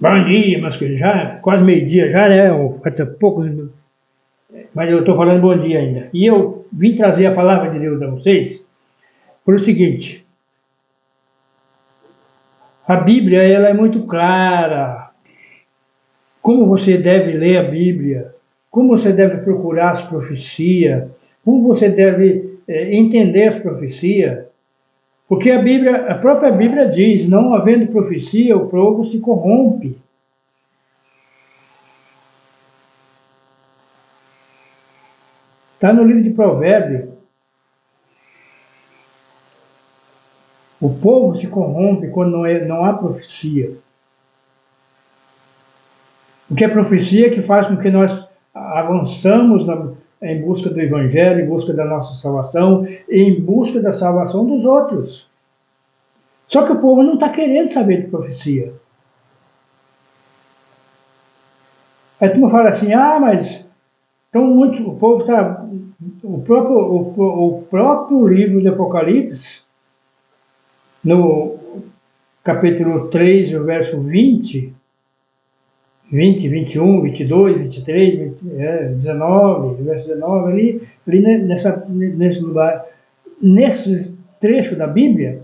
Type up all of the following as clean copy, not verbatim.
Bom dia, meus queridos. Já é quase meio-dia, já, né? Falta poucos minutos. Mas eu estou falando bom dia ainda. E eu vim trazer a palavra de Deus a vocês por o seguinte. A Bíblia, ela é muito clara. Como você deve ler a Bíblia, como você deve procurar as profecias, como você deve entender as profecias. Porque a própria Bíblia diz, não havendo profecia, o povo se corrompe. Está no livro de Provérbios. O povo se corrompe quando não há profecia. Porque é profecia que faz com que nós avançamos em busca do Evangelho, em busca da nossa salvação, em busca da salvação dos outros. Só que o povo não está querendo saber de profecia. Aí tu me fala assim, mas então o povo está... O próprio livro do Apocalipse, no capítulo 3, o verso 20, 21, 22, 23, 19, verso 19, ali nesse lugar, nesse trecho da Bíblia,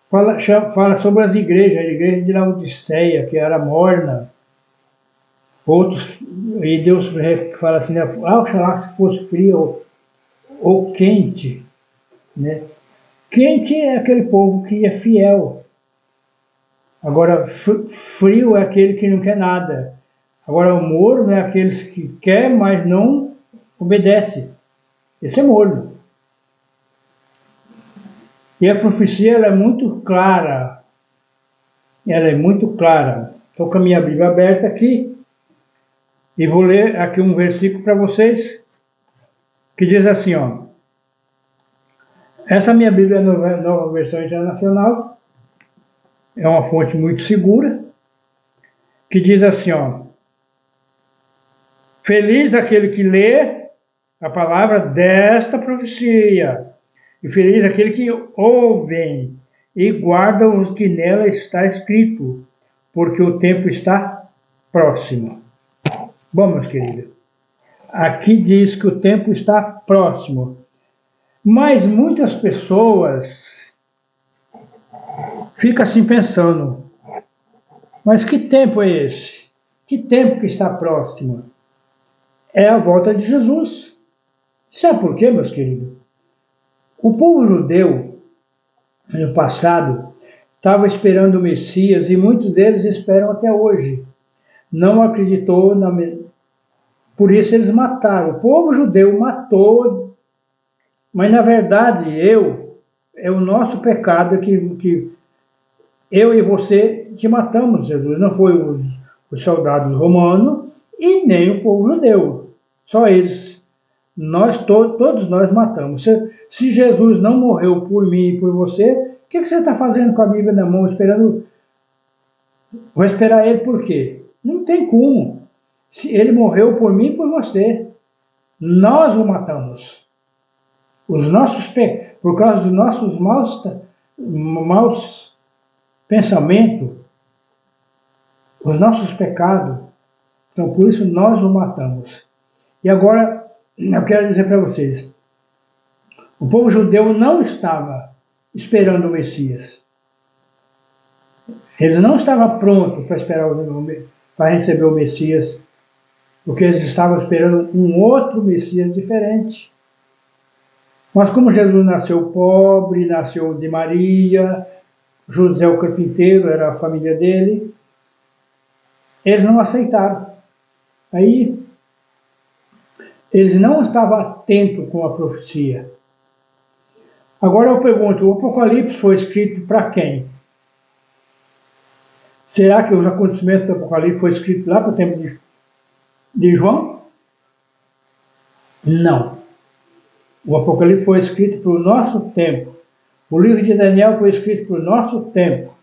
fala sobre as igrejas, a igreja de Laodiceia, que era morna, outros, e Deus fala assim, oxalá que fosse frio ou quente, né? Quente é aquele povo que é fiel. Agora, frio é aquele que não quer nada. Agora, o morno é aqueles que quer, mas não obedece. Esse é morno. E a profecia ela é muito clara. Ela é muito clara. Estou com a minha Bíblia aberta aqui e vou ler aqui um versículo para vocês que diz assim, ó. Essa minha Bíblia é nova versão internacional. É uma fonte muito segura, que diz assim, ó, feliz aquele que lê a palavra desta profecia, e feliz aquele que ouve e guarda o que nela está escrito, porque o tempo está próximo. Bom, meus queridos, aqui diz que o tempo está próximo, mas muitas pessoas ficam assim pensando, mas que tempo é esse? Que tempo que está próximo? É a volta de Jesus. Sabe por quê, meus queridos? O povo judeu, no passado, estava esperando o Messias e muitos deles esperam até hoje. Não acreditou, por isso eles mataram. O povo judeu matou, mas na verdade é o nosso pecado que eu e você que matamos Jesus. Não foi os soldados romanos e nem o povo judeu. Só eles. Todos nós matamos. Se Jesus não morreu por mim e por você, o que você está fazendo com a Bíblia na mão, esperando? Vou esperar ele por quê? Não tem como. Se ele morreu por mim e por você, nós o matamos. Por causa dos nossos maus pensamentos, os nossos pecados. Então, por isso, nós o matamos. E agora, eu quero dizer para vocês, o povo judeu não estava esperando o Messias. Eles não estavam prontos para receber o Messias, porque eles estavam esperando um outro Messias diferente. Mas como Jesus nasceu pobre, nasceu de Maria, José o carpinteiro era a família dele, eles não aceitaram. Aí, eles não estavam atentos com a profecia. Agora eu pergunto, o Apocalipse foi escrito para quem? Será que os acontecimentos do Apocalipse foi escrito lá para o tempo de João? Não. O Apocalipse foi escrito para o nosso tempo. O livro de Daniel foi escrito para o nosso tempo.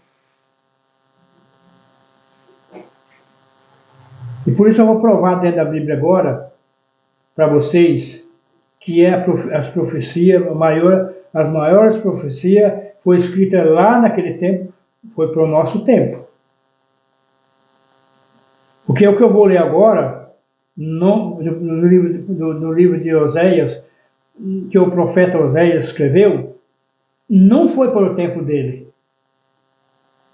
E por isso eu vou provar dentro da Bíblia agora, para vocês, que as profecias, as maiores profecias foi escrita lá naquele tempo, foi para o nosso tempo. Porque o que eu vou ler agora, no livro de Oséias, que o profeta Oséias escreveu, não foi para o tempo dele.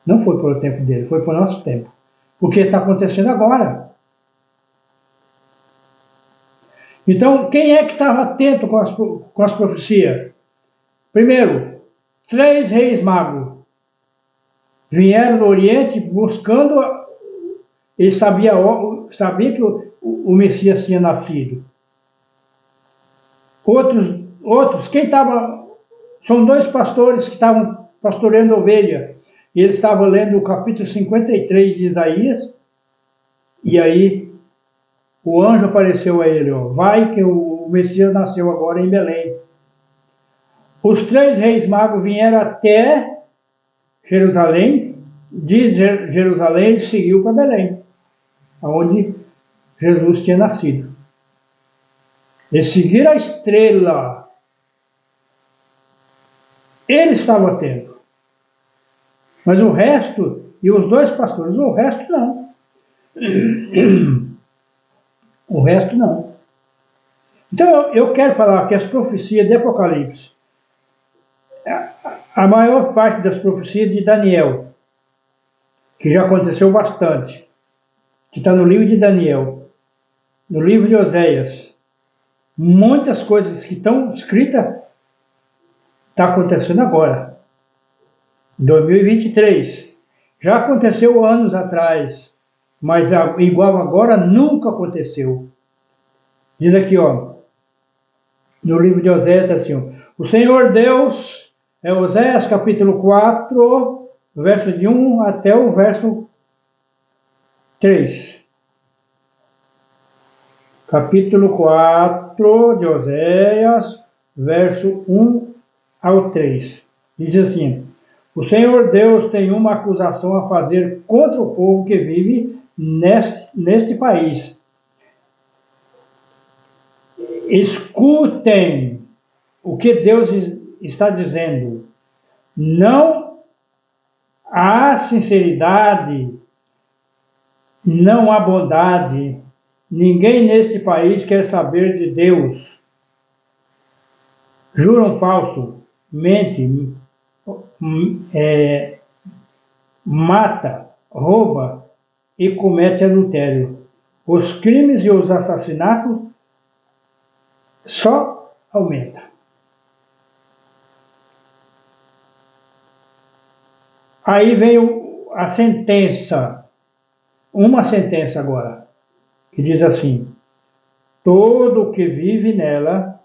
Não foi para o tempo dele, foi para o nosso tempo. Porque está acontecendo agora. Então, quem é que estava atento com as profecias? Primeiro, 3 reis magos vieram do Oriente buscando, eles sabia que o Messias tinha nascido. Outros, quem estava, são 2 pastores que estavam pastoreando ovelha, e eles estavam lendo o capítulo 53 de Isaías, e aí o anjo apareceu a ele, ó, vai que o Messias nasceu agora em Belém. Os 3 reis magos vieram até Jerusalém, de Jerusalém ele seguiu para Belém, onde Jesus tinha nascido. Eles seguiram a estrela. Ele estava atento. Mas o resto, e os 2 pastores, o resto não. O resto não. Então eu quero falar que as profecias de Apocalipse, a maior parte das profecias de Daniel, que já aconteceu bastante, que está no livro de Daniel, no livro de Oséias, muitas coisas que estão escritas está acontecendo agora, em 2023. Já aconteceu anos atrás, mas igual agora nunca aconteceu. Diz aqui, ó, no livro de Oséias, está assim, ó, o Senhor Deus, é Oséias capítulo 4, verso de 1 até o verso 3. Capítulo 4 de Oséias, verso 1 ao 3. Diz assim, o Senhor Deus tem uma acusação a fazer contra o povo que vive neste país. Escutem o que Deus está dizendo. Não há sinceridade, não há bondade. Ninguém neste país quer saber de Deus. Juram falso, mente, mata, rouba e comete adultério. Os crimes e os assassinatos só aumentam. Aí vem a sentença, uma sentença agora, que diz assim, todo que vive nela,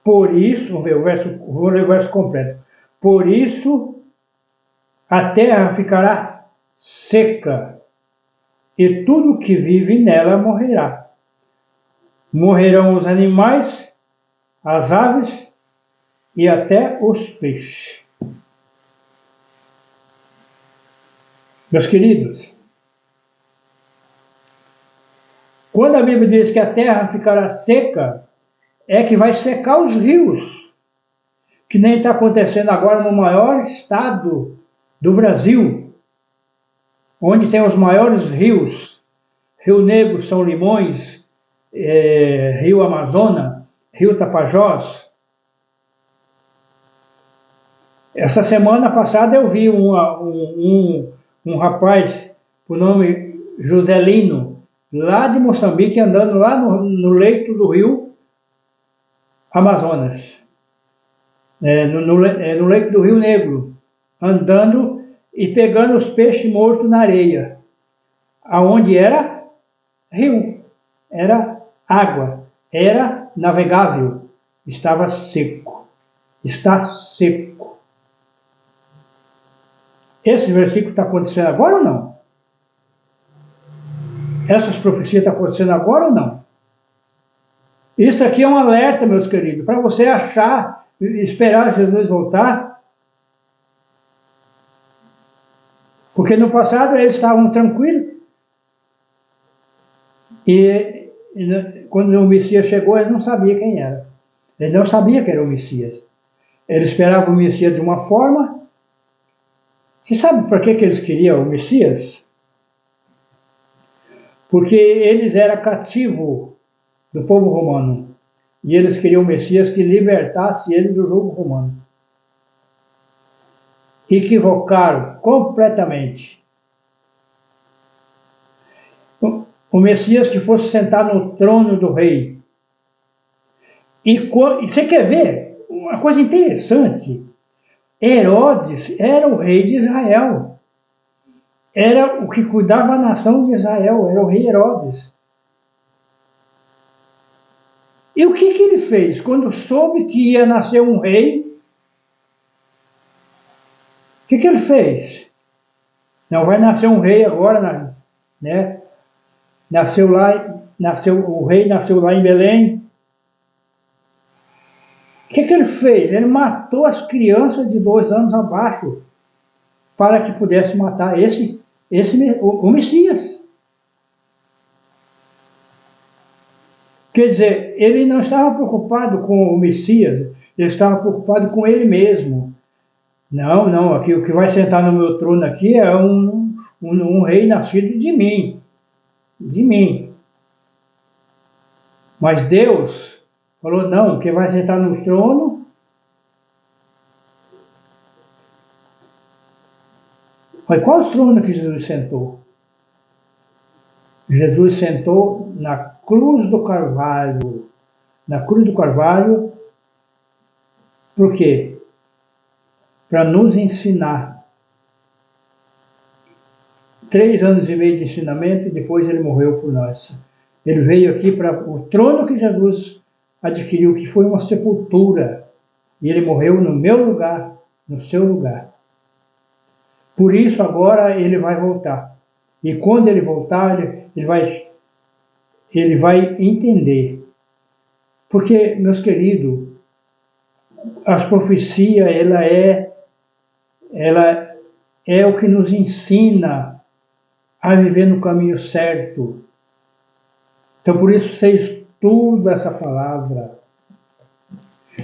por isso, vou ler o verso completo, por isso a terra ficará seca e tudo que vive nela morrerá. Morrerão os animais, as aves e até os peixes. Meus queridos, quando a Bíblia diz que a terra ficará seca, é que vai secar os rios, que nem está acontecendo agora no maior estado do Brasil, onde tem os maiores rios, Rio Negro, São Limões, Rio Amazonas, Rio Tapajós. Essa semana passada eu vi um rapaz, por nome Joselino, lá de Moçambique, andando lá no leito do rio Amazonas, no leito do Rio Negro, andando e pegando os peixes mortos na areia, aonde era rio, era água, era navegável, estava seco, está seco. Esse versículo está acontecendo agora ou não? Essas profecias estão acontecendo agora ou não? Isso aqui é um alerta, meus queridos, para você achar, esperar Jesus voltar. Porque no passado eles estavam tranquilos. E quando o Messias chegou, eles não sabiam quem era. Eles não sabiam que era o Messias. Eles esperavam o Messias de uma forma. Você sabe por que eles queriam o Messias? porque eles eram cativos do povo romano. E eles queriam um Messias que libertasse eles do jugo romano. Equivocaram completamente. O Messias que fosse sentar no trono do rei. E você quer ver uma coisa interessante? Herodes era o rei de Israel. Era o que cuidava da nação de Israel, era o rei Herodes. E o que ele fez? Quando soube que ia nascer um rei, o que ele fez? Não vai nascer um rei agora, né? O rei nasceu lá em Belém. O que ele fez? Ele matou as crianças de 2 anos abaixo para que pudesse matar o Messias. Quer dizer, ele não estava preocupado com o Messias, ele estava preocupado com ele mesmo. Não, aqui, o que vai sentar no meu trono aqui é um rei nascido de mim. De mim. Mas Deus falou, não, quem vai sentar no trono... Mas qual trono que Jesus sentou? Jesus sentou na cruz do Calvário. Na cruz do Calvário, por quê? Para nos ensinar. 3 anos e meio de ensinamento e depois ele morreu por nós. Ele veio aqui para o trono que Jesus adquiriu, que foi uma sepultura. E ele morreu no meu lugar, no seu lugar. Por isso agora ele vai voltar. E quando ele voltar, ele vai entender. Porque, meus queridos, as profecias, ela é o que nos ensina a viver no caminho certo. Então, por isso, você estuda essa palavra.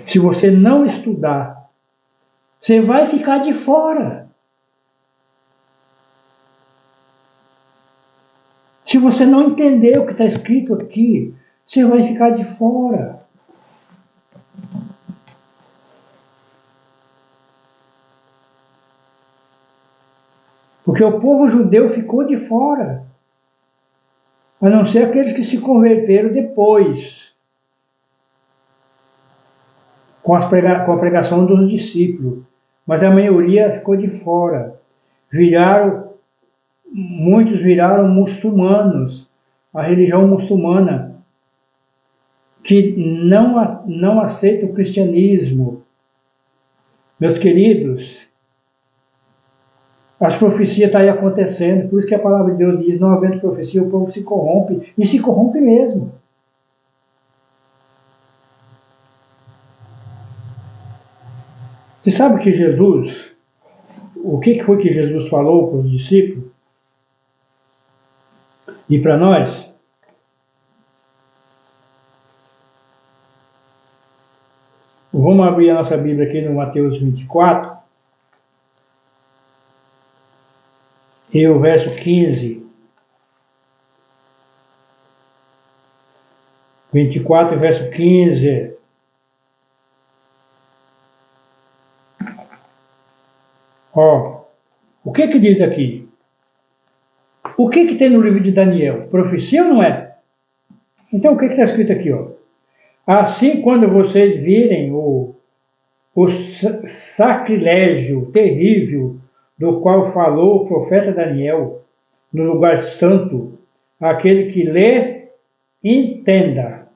Se você não estudar, você vai ficar de fora. Se você não entender o que está escrito aqui, você vai ficar de fora. Porque o povo judeu ficou de fora. A não ser aqueles que se converteram depois. Com a pregação dos discípulos. Mas a maioria ficou de fora. Muitos viraram muçulmanos. A religião muçulmana. Que não aceita o cristianismo. Meus queridos, as profecias estão aí acontecendo, por isso que a palavra de Deus diz, não havendo profecia, o povo se corrompe, e se corrompe mesmo. Você sabe que Jesus, o que foi que Jesus falou para os discípulos? E para nós? Vamos abrir a nossa Bíblia aqui no Mateus 24. E o verso 15. 24, verso 15. Ó, o que diz aqui? O que tem no livro de Daniel? Profecia ou não é? Então, o que está escrito aqui? Ó? Assim, quando vocês virem o sacrilégio terrível do qual falou o profeta Daniel no lugar santo, aquele que lê, entenda.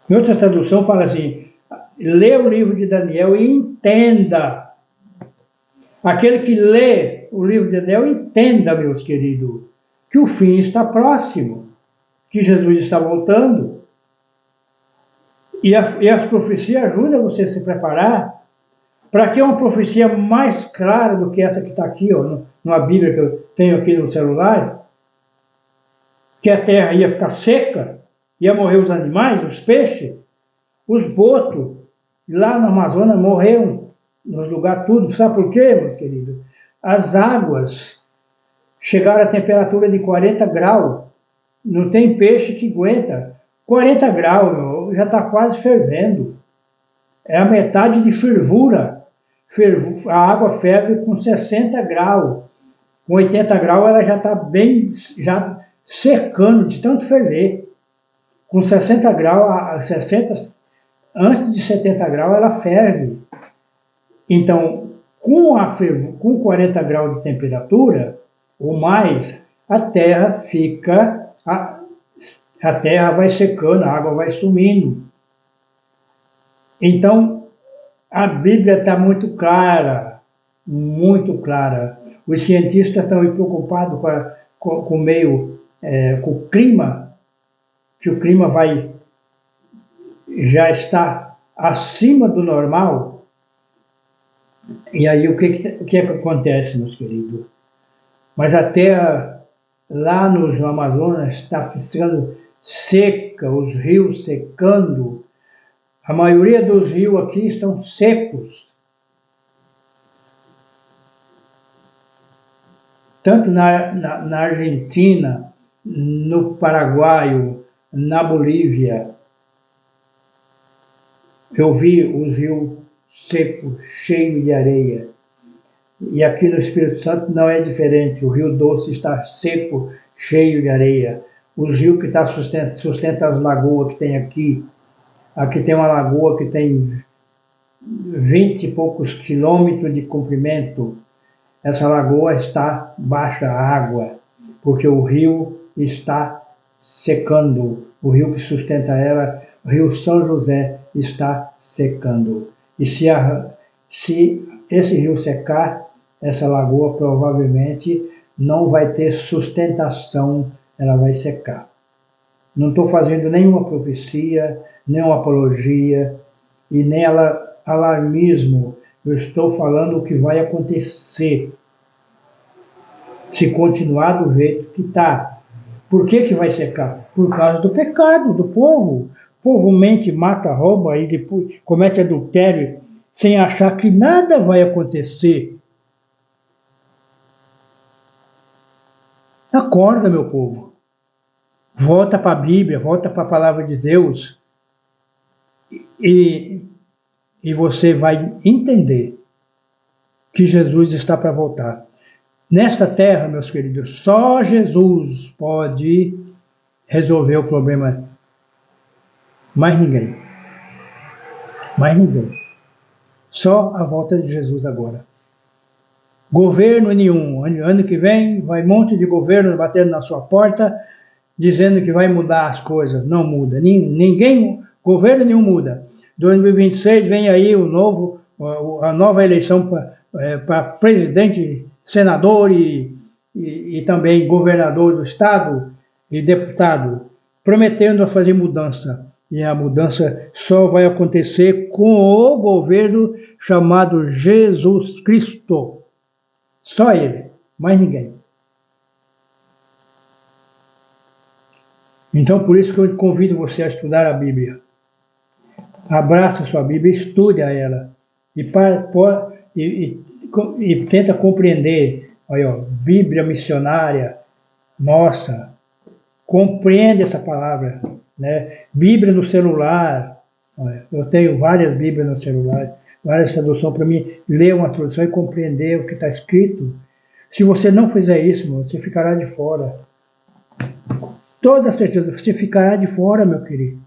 Em outra tradução fala assim, lê o livro de Daniel e entenda. Aquele que lê o livro de Daniel, entenda, meus queridos, que o fim está próximo, que Jesus está voltando. E as profecias ajudam você a se preparar para que uma profecia mais clara do que essa que está aqui, ó, numa Bíblia que eu tenho aqui no celular, que a terra ia ficar seca, ia morrer os animais, os peixes, os botos, lá no Amazonas morreram nos lugares tudo. Sabe por quê, meus queridos? As águas chegaram a temperatura de 40 graus. Não tem peixe que aguenta. 40 graus, já está quase fervendo. É a metade de fervura. A água ferve com 60 graus. Com 80 graus ela já está bem, já secando de tanto ferver. Com 60 graus, 60, antes de 70 graus ela ferve. Então, com 40 graus de temperatura, ou mais, a terra fica, a terra vai secando, a água vai sumindo. Então, a Bíblia está muito clara, muito clara. Os cientistas estão preocupados com o meio, com o clima, que o clima já está acima do normal. E aí o que acontece, meus queridos? Mas a terra lá no Amazonas está ficando seca, os rios secando. A maioria dos rios aqui estão secos. Tanto na Argentina, no Paraguai, na Bolívia, eu vi os rios secos, cheios de areia. E aqui no Espírito Santo não é diferente. O Rio Doce está seco, cheio de areia. Os rios que sustentam as lagoas que tem aqui. Aqui tem uma lagoa que tem 20 e poucos quilômetros de comprimento. Essa lagoa está baixa água, porque o rio está secando. O rio que sustenta ela, o rio São José, está secando. E se esse rio secar, essa lagoa provavelmente não vai ter sustentação, ela vai secar. Não estou fazendo nenhuma profecia, nenhuma apologia e nem alarmismo. Eu estou falando o que vai acontecer se continuar do jeito que está. Por que vai secar? Por causa do pecado do povo. O povo mente, mata, rouba e depois comete adultério sem achar que nada vai acontecer. Acorda, meu povo. Volta para a Bíblia, volta para a palavra de Deus e você vai entender que Jesus está para voltar. Nesta terra, meus queridos, só Jesus pode resolver o problema. Mais ninguém. Mais ninguém. Só a volta de Jesus agora. Governo nenhum. Ano que vem vai um monte de governo batendo na sua porta, dizendo que vai mudar as coisas. Não muda. Ninguém, governo nenhum muda. 2026 vem aí a nova eleição para presidente, senador e também governador do estado e deputado, prometendo a fazer mudança. E a mudança só vai acontecer com o governo chamado Jesus Cristo. Só ele, mais ninguém. Então, por isso que eu convido você a estudar a Bíblia. Abraça a sua Bíblia, estude a ela. E tenta compreender. Olha, ó, Bíblia missionária, nossa, compreende essa palavra. Né? Bíblia no celular. Olha, eu tenho várias Bíblias no celular, várias traduções para mim ler uma tradução e compreender o que está escrito. Se você não fizer isso, você ficará de fora. Toda certeza, você ficará de fora, meu querido.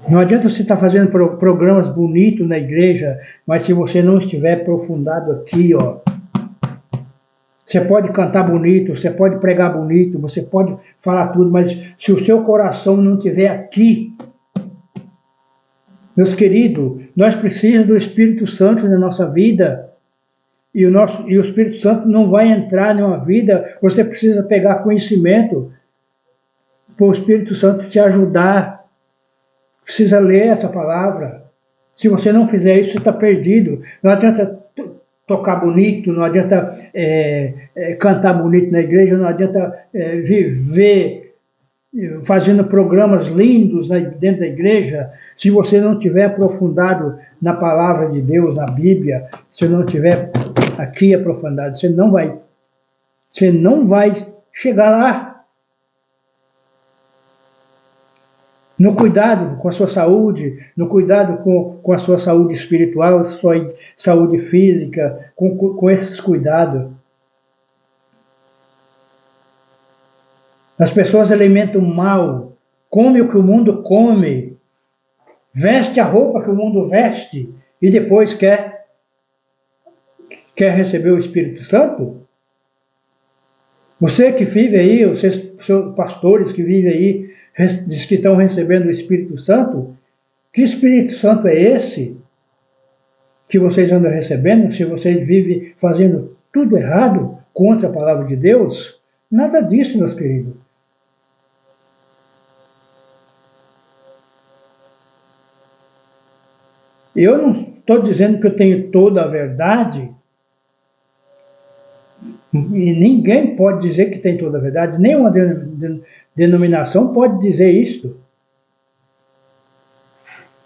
Não adianta você estar fazendo programas bonitos na igreja, mas se você não estiver aprofundado aqui, ó. Você pode cantar bonito, você pode pregar bonito, você pode falar tudo, mas se o seu coração não estiver aqui, meus queridos, nós precisamos do Espírito Santo na nossa vida. E o Espírito Santo não vai entrar em uma vida, você precisa pegar conhecimento para o Espírito Santo te ajudar. Precisa ler essa palavra. Se você não fizer isso, você está perdido. Não adianta tocar bonito, não adianta cantar bonito na igreja, não adianta viver fazendo programas lindos dentro da igreja, se você não tiver aprofundado na palavra de Deus, na Bíblia, se não tiver aqui aprofundado, você não vai Você não vai chegar lá. No cuidado com a sua saúde, no cuidado com a sua saúde espiritual, sua saúde física, com esses cuidados. As pessoas alimentam mal, come o que o mundo come, veste a roupa que o mundo veste e depois quer receber o Espírito Santo? Você que vive aí, os seus pastores que vivem aí, diz que estão recebendo o Espírito Santo, que Espírito Santo é esse que vocês andam recebendo, se vocês vivem fazendo tudo errado contra a palavra de Deus? Nada disso, meus queridos. Eu não estou dizendo que eu tenho toda a verdade, e ninguém pode dizer que tem toda a verdade, nenhuma denominação pode dizer isso.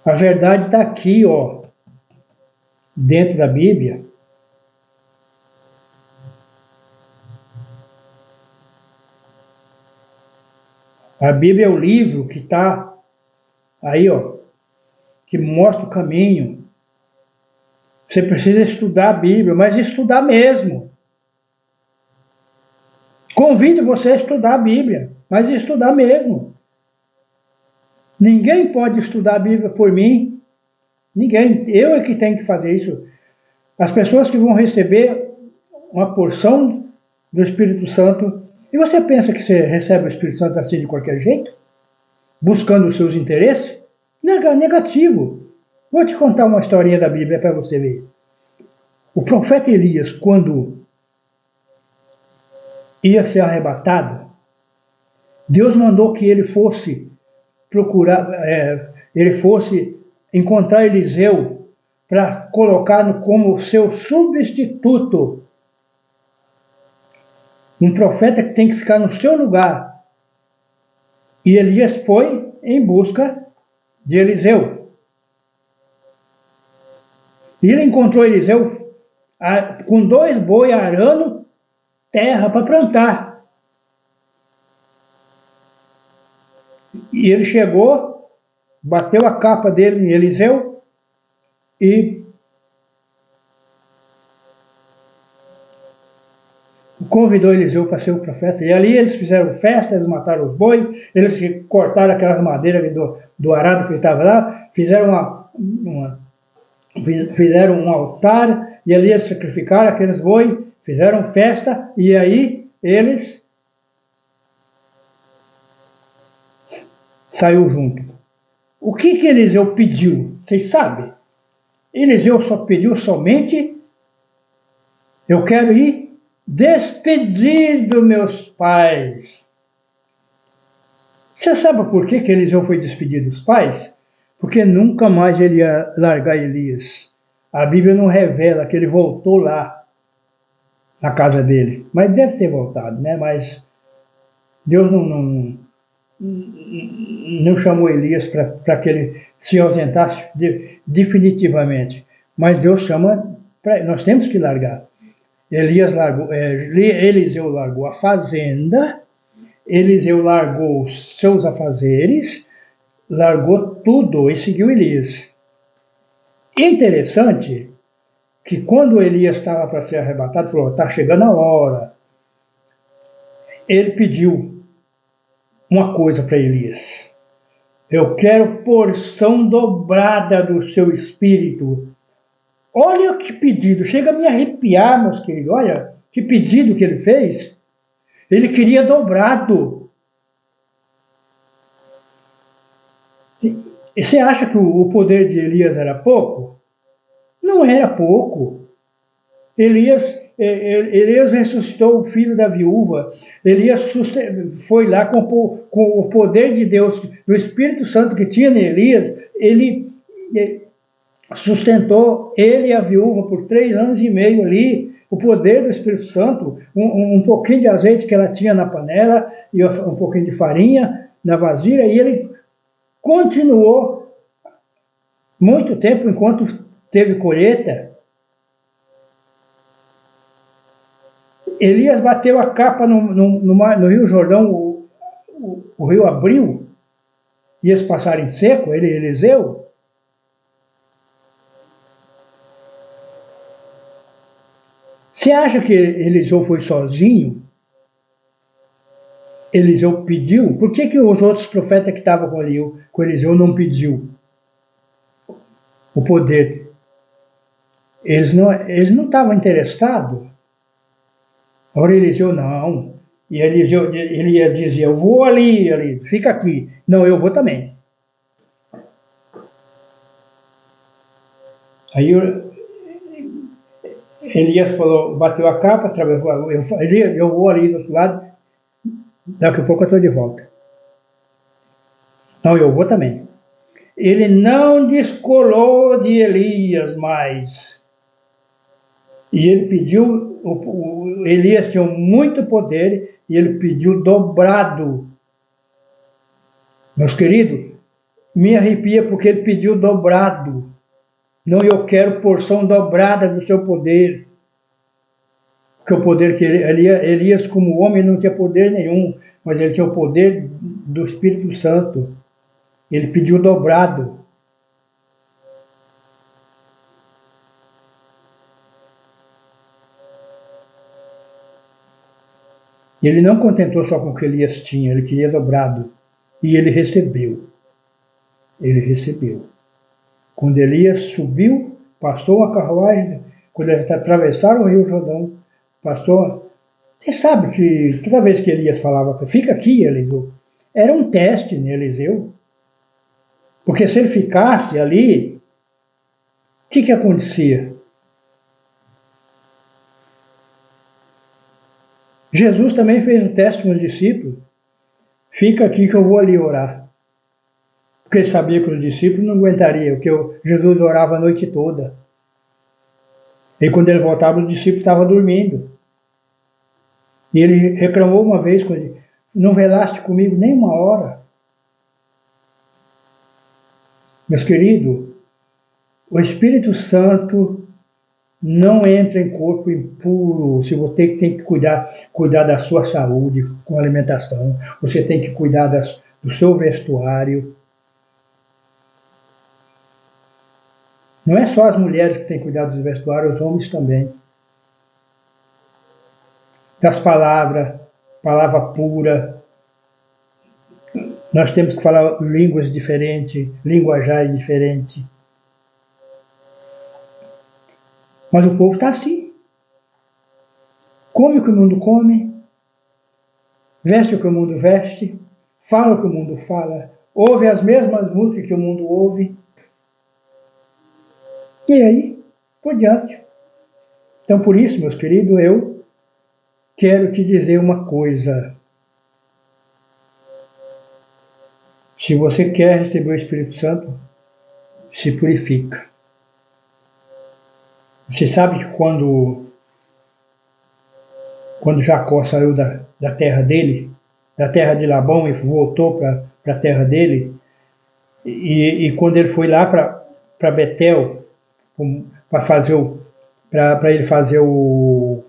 A verdade está aqui, ó, dentro da Bíblia. A Bíblia é o livro que está aí, ó, que mostra o caminho. Você precisa estudar a Bíblia, mas estudar mesmo. Convido você a estudar a Bíblia, mas estudar mesmo. Ninguém pode estudar a Bíblia por mim. Ninguém. Eu é que tenho que fazer isso. As pessoas que vão receber uma porção do Espírito Santo. E você pensa que você recebe o Espírito Santo assim de qualquer jeito? Buscando os seus interesses? Negativo. Vou te contar uma historinha da Bíblia para você ver. O profeta Elias, quando ia ser arrebatado, Deus mandou que ele fosse procurar, ele fosse encontrar Eliseu para colocá-lo como seu substituto. Um profeta que tem que ficar no seu lugar. E Elias foi em busca de Eliseu. E ele encontrou Eliseu com 2 bois arando terra para plantar. E ele chegou, bateu a capa dele em Eliseu e convidou Eliseu para ser o profeta. E ali eles fizeram festa, eles mataram os bois, eles cortaram aquelas madeiras do arado que estava lá, fizeram fizeram um altar, e ali eles sacrificaram aqueles bois, fizeram festa, e aí eles saiu junto. O que Eliseu pediu? Vocês sabem? Eliseu só pediu somente: eu quero ir despedir dos meus pais. Você sabe por que Eliseu foi despedir dos pais? Porque nunca mais ele ia largar Elias. A Bíblia não revela que ele voltou lá, na casa dele. Mas deve ter voltado, né? Mas Deus não chamou Elias para que ele se ausentasse definitivamente. Mas Deus chama, nós temos que largar. Eliseu largou a fazenda, Eliseu largou os seus afazeres, largou tudo e seguiu Elias. Interessante que quando Elias estava para ser arrebatado, falou: está chegando a hora. Ele pediu uma coisa para Elias: eu quero porção dobrada do seu espírito. Olha que pedido, chega a me arrepiar, meus queridos. Olha que pedido que ele fez. Ele queria dobrado. E você acha que o poder de Elias era pouco? Não era pouco. Elias ressuscitou o filho da viúva. Elias foi lá com o poder de Deus, do Espírito Santo que tinha em Elias. Ele sustentou ele e a viúva por 3 anos e meio ali. O poder do Espírito Santo, um pouquinho de azeite que ela tinha na panela e um pouquinho de farinha na vasilha, e ele continuou muito tempo enquanto teve colheita. Elias bateu a capa no Rio Jordão, o rio abriu, e eles passaram em seco, Eliseu. Você acha que Eliseu foi sozinho? Eliseu pediu? Por que os outros profetas que estavam com Eliseu não pediu o poder? Eles não estavam interessados. Agora Eliseu não. E Eliseu, ele ia dizer, eu vou ali, fica aqui. Não, eu vou também. Aí Elias falou, bateu a capa, atravessou, eu vou ali do outro lado, daqui a pouco eu estou de volta. Não, eu vou também. Ele não descolou de Elias mais. E ele pediu, Elias tinha muito poder, e ele pediu dobrado. Meus queridos, me arrepia porque ele pediu dobrado. Não, eu quero porção dobrada do seu poder. Porque o poder que Elias, como homem, não tinha poder nenhum, mas ele tinha o poder do Espírito Santo. Ele pediu dobrado. E ele não contentou só com o que Elias tinha, ele queria dobrado. E ele recebeu. Ele recebeu. Quando Elias subiu, passou a carruagem, quando eles atravessaram o Rio Jordão, passou. Você sabe que toda vez que Elias falava, fica aqui, Eliseu, era um teste em Eliseu. Porque se ele ficasse ali, o que acontecia? Jesus também fez um teste com os discípulos. Fica aqui que eu vou ali orar. Porque ele sabia que os discípulos não aguentariam, porque Jesus orava a noite toda. E quando ele voltava, os discípulos estavam dormindo. E ele reclamou uma vez, não velaste comigo nem uma hora. Meus queridos, o Espírito Santo não entra em corpo impuro. Se você tem que cuidar da sua saúde com alimentação, você tem que cuidar do seu vestuário. Não é só as mulheres que têm que cuidar dos vestuários, os homens também. Das palavras, palavra pura. Nós temos que falar línguas diferentes, linguajar diferente. Mas o povo está assim. Come o que o mundo come, veste o que o mundo veste, fala o que o mundo fala, ouve as mesmas músicas que o mundo ouve. E aí, por diante. Então, por isso, meus queridos, eu quero te dizer uma coisa. Se você quer receber o Espírito Santo, se purifica. Você sabe que quando Jacó saiu da terra dele, da terra de Labão, e voltou para a terra dele, e quando ele foi lá para Betel, para ele fazer um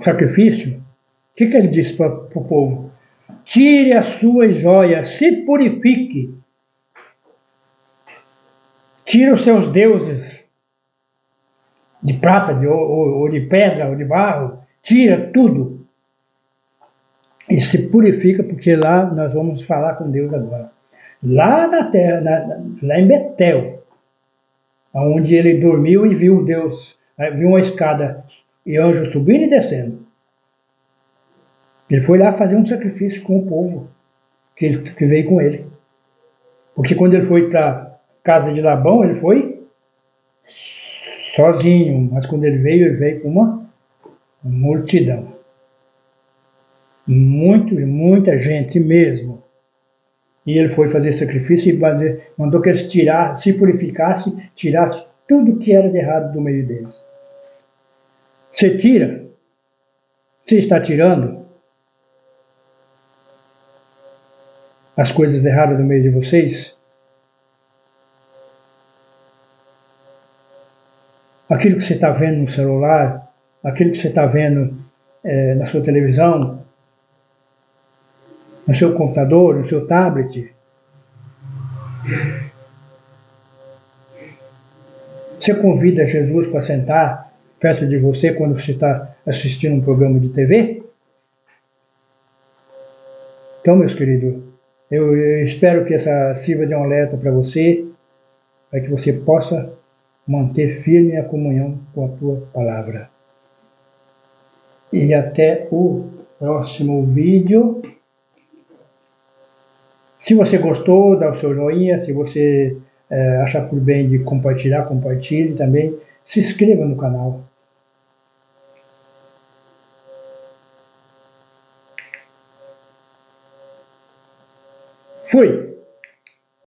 sacrifício, o que ele disse para o povo? Tire as suas joias, se purifique. Tire os seus deuses de prata, ou de pedra, ou de barro. Tira tudo. E se purifica, porque lá nós vamos falar com Deus agora. Lá na terra, lá em Betel, onde ele dormiu e viu Deus, viu uma escada e anjos subindo e descendo. Ele foi lá fazer um sacrifício com o povo que veio com ele. Porque quando ele foi para a casa de Labão, ele foi sozinho, mas quando ele veio com uma multidão. Muita gente mesmo. E ele foi fazer sacrifício e mandou que eles se purificassem, tirassem tudo que era de errado do meio deles. Você tira? Você está tirando as coisas erradas do meio de vocês? Aquilo que você está vendo no celular, aquilo que você está vendo na sua televisão, no seu computador, no seu tablet. Você convida Jesus para sentar perto de você quando você está assistindo um programa de TV? Então, meus queridos, eu espero que essa sirva de um alerta para você, para que você possa manter firme a comunhão com a tua palavra. E até o próximo vídeo. Se você gostou, dá o seu joinha. Se você achar por bem de compartilhar, compartilhe também. Se inscreva no canal. Fui!